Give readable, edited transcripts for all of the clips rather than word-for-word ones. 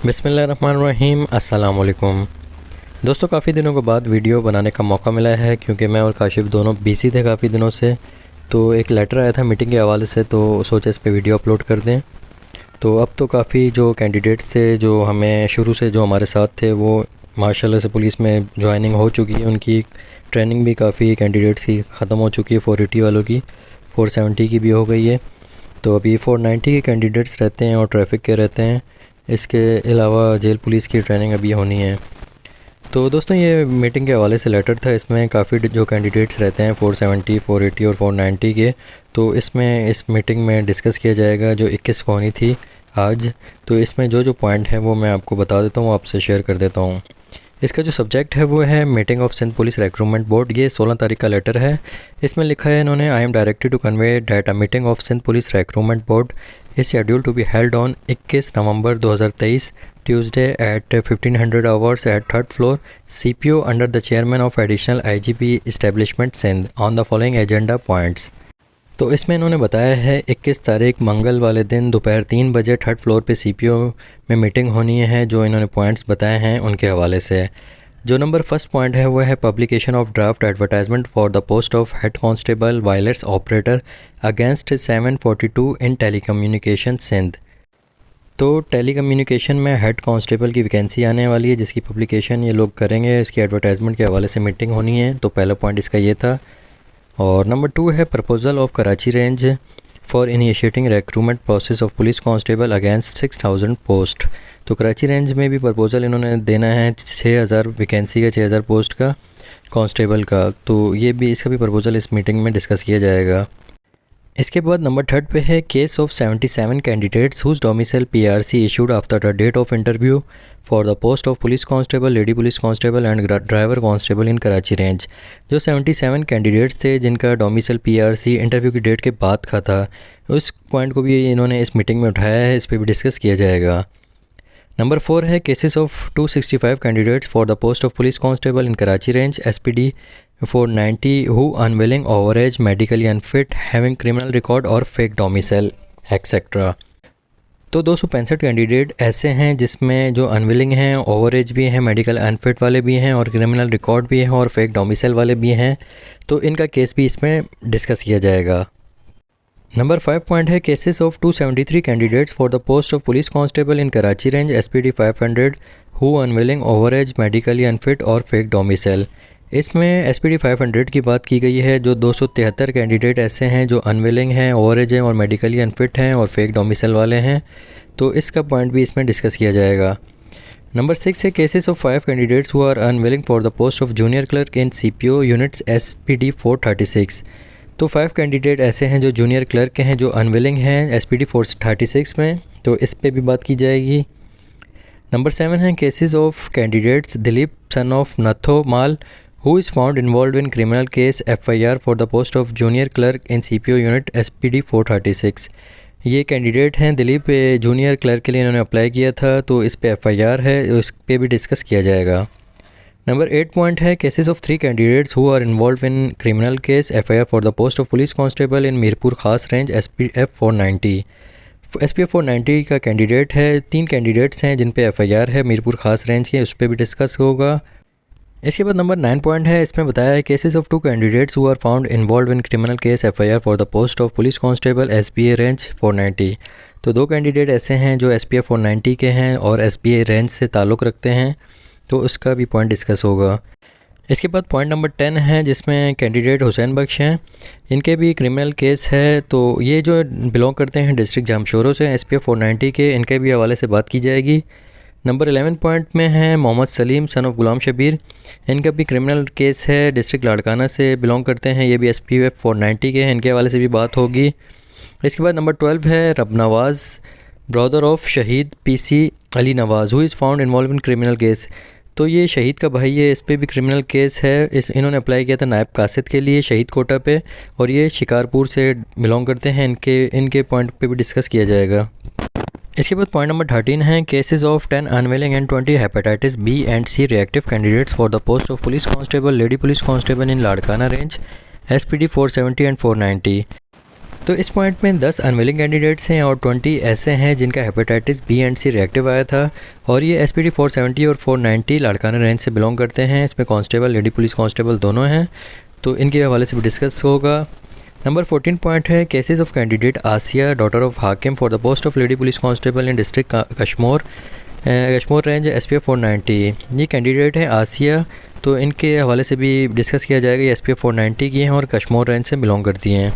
बिस्मिल्लाहिर्रहमानिर्रहीम। अस्सलाम वालेकुम दोस्तों, काफ़ी दिनों के बाद वीडियो बनाने का मौका मिला है क्योंकि मैं और काशिफ दोनों बिज़ी थे काफ़ी दिनों से। तो एक लेटर आया था मीटिंग के हवाले से, तो सोचा इस पे वीडियो अपलोड कर दें। तो अब तो काफ़ी जो कैंडिडेट्स थे जो हमें शुरू से जो हमारे साथ थे वो माशाल्लाह से पुलिस में ज्वाइनिंग हो चुकी है। उनकी ट्रेनिंग भी काफ़ी कैंडिडेट्स की ख़त्म हो चुकी है। 480 वालों की 470 की भी हो गई है। तो अभी 490 के कैंडिडेट्स रहते हैं और ट्रैफिक के रहते हैं। इसके अलावा जेल पुलिस की ट्रेनिंग अभी होनी है। तो दोस्तों, ये मीटिंग के हवाले से लेटर था। इसमें काफ़ी जो कैंडिडेट्स रहते हैं 470, 480 और 490 के, तो इसमें इस मीटिंग में डिस्कस किया जाएगा जो 21 को होनी थी आज। तो इसमें जो पॉइंट हैं वो मैं आपको बता देता हूँ, आपसे शेयर कर देता हूँ। इसका जो सब्जेक्ट है वो है meeting of Sindh police recruitment board. ये 16 तारीख का लेटर है। इसमें लिखा है इन्होंने, I am directed to convey that a meeting of Sindh police recruitment board is schedule to be held on 21 November 2023 Tuesday at 1500 hours at third floor CPO under the chairman of additional IGP establishment Sindh on the following agenda points. तो इसमें इन्होंने बताया है 21 तारीख मंगल वाले दिन दोपहर 3 बजे थर्ड फ्लोर पे CPO में मीटिंग होनी है। जो इन्होंने पॉइंट्स बताए हैं उनके हवाले से, जो नंबर फर्स्ट पॉइंट है वो है publication of draft advertisement for the post of head constable wireless operator against 742 in telecommunication Sindh. तो टेलीकम्युनिकेशन में हेड कांस्टेबल की वैकेंसी आने वाली है जिसकी पब्लिकेशन ये लोग करेंगे। इसकी एडवर्टाइजमेंट के हवाले से मीटिंग होनी है। तो पहला पॉइंट इसका ये था। और नंबर 2 है proposal of Karachi range for initiating recruitment process of police constable against 6000 post. तो कराची रेंज में भी प्रपोजल इन्होंने देना है 6000 वैकेंसी का, 6000 पोस्ट का कांस्टेबल का। तो ये भी, इसका भी प्रपोजल इस मीटिंग में डिस्कस किया जाएगा। इसके बाद नंबर 3 पे है case of 77 candidates whose domicile PRC issued after the date of interview for the post of police constable, lady police constable and driver constable in Karachi range. जो 77 कैंडिडेट्स थे जिनका डोमिसाइल PRC इंटरव्यू की date के बाद का था, उस point को भी इन्होंने इस मीटिंग में उठाया है। इस पर भी डिस्कस किया जाएगा। नंबर 4 है cases of 265 candidates for the post of police constable in Karachi range SPD 490 who unwilling, overage, medically unfit, having criminal record और फेक डोमिसाइल एक्सेट्रा। तो 265 कैंडिडेट ऐसे हैं जिसमें जो अनविलिंग हैं, ओवरेज भी हैं, मेडिकल अनफिट वाले भी हैं और क्रिमिनल रिकॉर्ड भी हैं और फेक डोमिसाइल वाले भी हैं। तो इनका केस भी इसमें डिस्कस किया जाएगा। नंबर 5 पॉइंट है cases of 273 candidates for the post of police constable in Karachi range SPD 500 who unwilling, ओवरेज, medically unfit और फेक डोमिसाइल। इसमें SPD 500 की बात की गई है। जो 273 कैंडिडेट ऐसे हैं जो अनविलिंग हैं, ओवरेज हैं और मेडिकली अनफिट हैं और फेक डोमिसाइल वाले हैं। तो इसका पॉइंट भी इसमें डिस्कस किया जाएगा। नंबर 6 है cases of 5 candidates who are unwilling for the post of junior clerk in CPO units SPD 436। तो 5 कैंडिडेट ऐसे हैं जो जूनियर क्लर्क के हैं जो अनविलिंग हैं SPD 436 में। तो इस पे भी बात की जाएगी। नंबर 7 है cases of candidates Dilip son of नथो माल who is found involved in criminal case FIR for the post of junior clerk in CPO unit SPD 436। ये कैंडिडेट हैं दिलीप, जूनियर क्लर्क के लिए इन्होंने अप्लाई किया था। तो इस पे FIR है, इस पे भी डिस्कस किया जाएगा। नंबर 8 पॉइंट है cases of 3 candidates who are involve in criminal case FIR for the post of police constable in Mirpur Khas range SPF 490। SPF 490 का कैंडिडेट है। 3 कैंडिडेट्स हैं जिन पे FIR है मीरपुर खास रेंज के, उस पर भी डिस्कस होगा। इसके बाद नंबर 9 पॉइंट है, इसमें बताया है cases of 2 candidates who are found involve in criminal case FIR for the post of police constable SPA range 490। तो 2 कैंडिडेट ऐसे हैं जो SPF 490 के हैं और SPA रेंज से ताल्लुक़ रखते हैं। तो उसका भी पॉइंट डिस्कस होगा। इसके बाद पॉइंट नंबर 10 है जिसमें कैंडिडेट हुसैन बख्श हैं, इनके भी क्रिमिनल केस है। तो ये जो बिलोंग करते हैं डिस्ट्रिक्ट जामशोरों से SPF 490 के, इनके भी हवाले से बात की जाएगी। नंबर 11 पॉइंट में है मोहम्मद सलीम सन ऑफ गुलाम शबीर, इनका भी क्रिमिनल केस है, डिस्ट्रिक्ट लाड़काना से बिलोंग करते हैं। ये भी SPF 490 के हैं, इनके हवाले से भी बात होगी। इसके बाद नंबर 12 है रब नवाज़ ब्रदर ऑफ शहीद PC Ali Nawaz who is found involve in criminal case. तो ये शहीद का भाई है, इस पे भी क्रिमिनल केस है। इन्होंने अप्लाई किया था नायब कासिद के लिए शहीद कोटा पे और ये शिकारपुर से बिलोंग करते हैं। इनके पॉइंट पे भी डिस्कस किया जाएगा। इसके बाद पॉइंट नंबर 13 है cases of 10 unwilling and 20 hepatitis B and C reactive candidates for the post of police constable, lady police constable in Larkana range SPD 470 and 490। तो इस पॉइंट में 10 अनविलिंग कैंडिडेट्स हैं और 20 ऐसे हैं जिनका hepatitis B and C reactive आया था और ये SPD 470 और 490 लाड़काना रेंज से बिलोंग करते हैं। इसमें कांस्टेबल, लेडी पुलिस कांस्टेबल दोनों हैं, तो इनके हवाले से भी डिस्कस होगा। नंबर 14 पॉइंट है cases of candidate Asiya daughter of Hakim for the post of lady police constable in district Kashmir range SPF 490। ये कैंडिडेट है आसिया, तो इनके हवाले से भी डिस्कस किया जाएगा। ये SPF 490 की हैं और कश्मीर रेंज से बिलोंग करती हैं।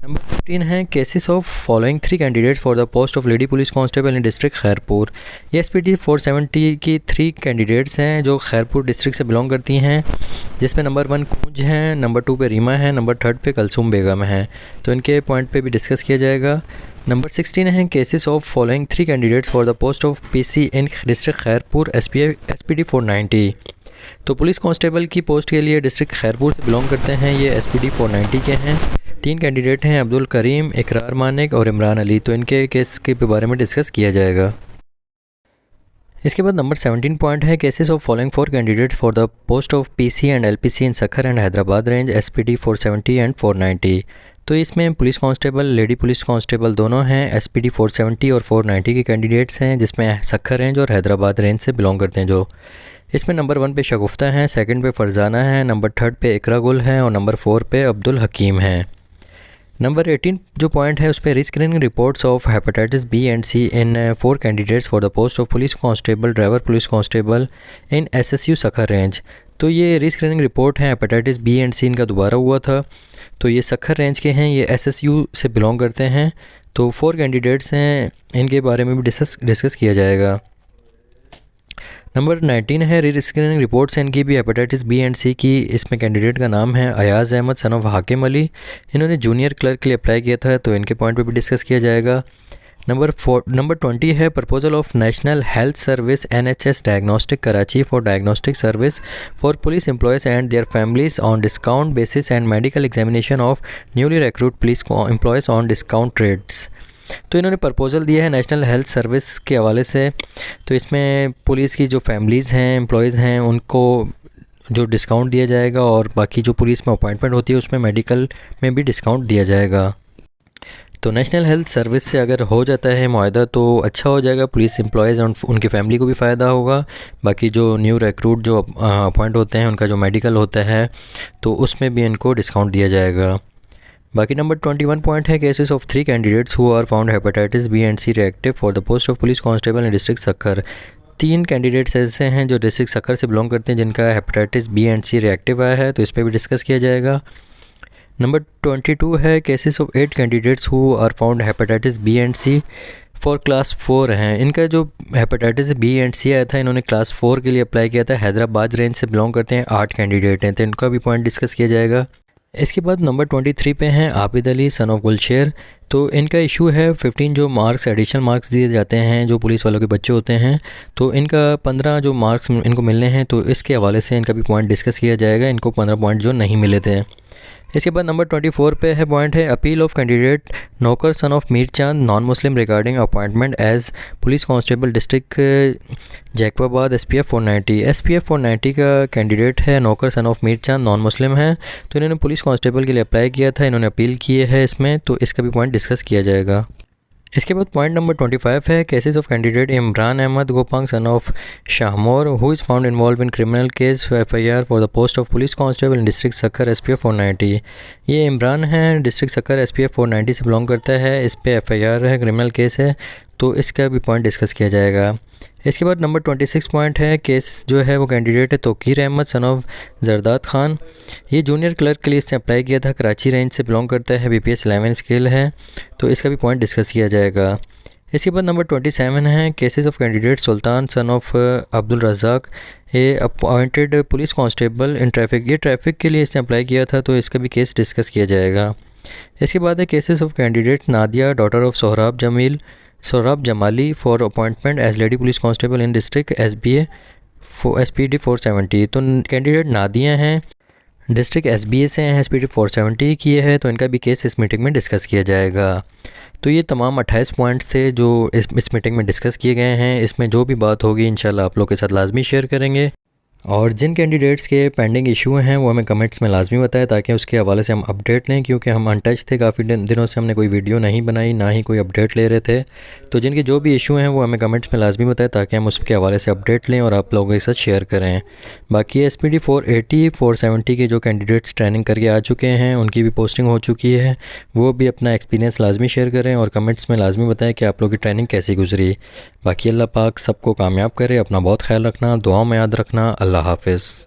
नंबर 15 है cases of following 3 candidates for the post of lady police constable in district Khairpur. ये SPD 470 की 3 कैंडिडेट्स हैं जो खैरपुर डिस्ट्रिक्ट से बिलोंग करती हैं, जिसमें नंबर 1 कूंज हैं, नंबर 2 पे रीमा है, नंबर 3 पे कलसूम बेगम है, तो इनके पॉइंट पे भी डिस्कस किया जाएगा। नंबर 16 है cases of following 3 candidates for the post of PC in district Khairpur SPD 490। तो पुलिस कांस्टेबल की पोस्ट के लिए डिस्ट्रिक्ट खैरपुर से बिलोंग करते हैं, ये SPD 490 के हैं। 3 कैंडिडेट हैं अब्दुल करीम, इकरार मानिक और इमरान अली, तो इनके केस के बारे में डिस्कस किया जाएगा। इसके बाद नंबर 17 पॉइंट है cases of following 4 candidates for the post of PC and LPC in Sukkur and Hyderabad range SPD 470 and 490। तो इसमें police constable, lady police constable दोनों हैं, SPD 470 और 490 के कैंडिडेट्स हैं, जिसमें सखर रेंज और हैदराबाद रेंज से बिलोंग करते हैं। जो इसमें नंबर 1 पे शगुफ्ता हैं, सेकंड पे फरजाना है, नंबर 3 पे इकरा गुल है और नंबर 4 पे अब्दुल हकीम हैं। नंबर 18 जो पॉइंट है उस पर rescreening reports of hepatitis B and C in 4 candidates for the post of police constable, driver police constable in SSU Sukkur range. तो ये रीस्क्रीनिंग रिपोर्ट है, हेपेटाइटिस B एंड C इनका दोबारा हुआ था, तो ये सखर रेंज के हैं, ये SSU से बिलोंग करते हैं। तो 4 कैंडिडेट्स हैं, इनके बारे में भी डिस्कस किया जाएगा। नंबर 19 है रीस्क्रीनिंग रिपोर्ट्स इनकी भी हेपेटाइटिस B एंड C की। इसमें कैंडिडेट का नाम है अयाज़ अहमद सन ऑफ हाकिम अली, इन्होंने जूनियर क्लर्क के लिए अप्लाई किया था, तो इनके पॉइंट पे भी डिस्कस किया जाएगा। नंबर 20 है proposal of national health service NHS diagnostic Karachi for diagnostic service for police employees and there families on discount basis and medical examination of newly recruit police employees on discount rates. तो इन्होंने proposal दिया है national health service के हवाले से, तो इसमें police की जो फैमिलीज़ हैं, एम्प्लॉयज़ हैं, उनको जो डिस्काउंट दिया जाएगा और बाकी जो पुलिस में अपॉइंटमेंट होती है उसमें मेडिकल में भी डिस्काउंट दिया जाएगा। तो नेशनल हेल्थ सर्विस से अगर हो जाता है मुआहदा तो अच्छा हो जाएगा, पुलिस एम्प्लॉयज़ और उनकी फैमिली को भी फ़ायदा होगा। बाकी जो न्यू रिक्रूट जो अपॉइंट होते हैं उनका जो मेडिकल होता है तो उसमें भी इनको डिस्काउंट दिया जाएगा। बाकी नंबर 21 पॉइंट है cases of 3 candidates who are found hepatitis B and C reactive for the post of police constable in district Sukkur. 3 candidates ऐसे हैं जो डिस्ट्रिक्ट सखर से बिलोंग करते हैं जिनका hepatitis B and C reactive आया है, तो इस पर भी डिस्कस किया जाएगा। नंबर 22 है cases of 8 candidates who are found hepatitis B and C for class 4 हैं। इनका जो हेपेटाइटिस B एंड C आया था इन्होंने क्लास 4 के लिए अप्लाई किया था, हैदराबाद रेंज से बिलोंग करते हैं, 8 कैंडिडेट हैं, तो इनका भी पॉइंट डिस्कस किया जाएगा। इसके बाद नंबर 23 पे हैं आबिद अली सन ऑफ गुलशेर। तो इनका इशू है 15 जो मार्क्स एडिशनल मार्क्स दिए जाते हैं जो पुलिस वालों के बच्चे होते हैं, तो इनका 15 जो मार्क्स इनको मिलने हैं, तो इसके हवाले से इनका भी पॉइंट डिस्कस किया जाएगा, इनको 15 पॉइंट जो नहीं मिले थे। इसके बाद नंबर 24 पे है पॉइंट है अपील ऑफ कैंडिडेट नौकर सन of Mir Chand non Muslim regarding appointment as police constable district Jacobabad SPF 490। SPF 490 का कैंडिडेट है नौकर सन ऑफ मीर चांद, नॉन मुस्लिम है, तो इन्होंने पुलिस कांस्टेबल के लिए अप्लाई किया था, इन्होंने अपील की है इसमें, तो इसका भी पॉइंट डिस्कस किया जाएगा। इसके बाद पॉइंट नंबर 25 है cases of candidate Imran Ahmed Gopang son of Shahmor who is found involve in criminal case FIR for the post of police constable in district Sukkur SPF 490। ये इमरान है, डिस्ट्रिक्ट सखर SPF 490 से बिलोंग करता है, इस पे FIR है, क्रिमिनल केस है, तो इसका भी पॉइंट डिस्कस किया जाएगा। इसके बाद नंबर 26 पॉइंट है केस जो है वो कैंडिडेट है तोकीर अहमद सन ऑफ जरदात खान। ये जूनियर क्लर्क के लिए इसने अप्लाई किया था, कराची रेंज से बिलोंग करता है, BPS 11 स्केल है, तो इसका भी पॉइंट डिस्कस किया जाएगा। इसके बाद नंबर 27 है cases of candidate Sultan son of Abdul Razzaq, ये appointed police constable in traffic, ये ट्रैफिक के लिए इसने अप्लाई किया था, तो इसका भी केस डिस्कस किया जाएगा। इसके बाद है cases of candidate Nadia daughter of Sohrab Jamali for appointment as lady police constable in district SPD 470। तो कैंडिडेट नादिया हैं, डिस्ट्रिक्ट SBA से हैं, SPD 470 किए हैं, तो इनका भी केस इस मीटिंग में डिस्कस किया जाएगा। तो ये तमाम 28 पॉइंट्स थे जो इस मीटिंग में डिस्कस किए गए हैं। इसमें जो भी बात होगी इंशाल्लाह आप लोग के साथ लाजमी शेयर करेंगे। और जिन कैंडिडेट्स के पेंडिंग इशू हैं वो हमें कमेंट्स में लाजमी बताएं ताकि उसके हवाले से हम अपडेट लें, क्योंकि हम अनटच थे, काफ़ी दिनों से हमने कोई वीडियो नहीं बनाई, ना ही कोई अपडेट ले रहे थे। तो जिनके जो भी इशू हैं वो हमें कमेंट्स में लाजमी बताएं ताकि हम उसके हवाले से अपडेट लें और आप लोगों के साथ शेयर करें। बाकी SPD 480 470 के जो कैंडिडेट्स ट्रेनिंग करके आ चुके हैं उनकी भी पोस्टिंग हो चुकी है, वो भी अपना एक्सपीरियंस लाजमी शेयर करें और कमेंट्स में लाजमी बताएं कि आप लोगों की ट्रेनिंग कैसी गुजरी। बाकी अल्लाह पाक सबको कामयाब करे। अपना बहुत ख्याल रखना, दुआओं में याद रखना। अल्लाह हाफ़िज़।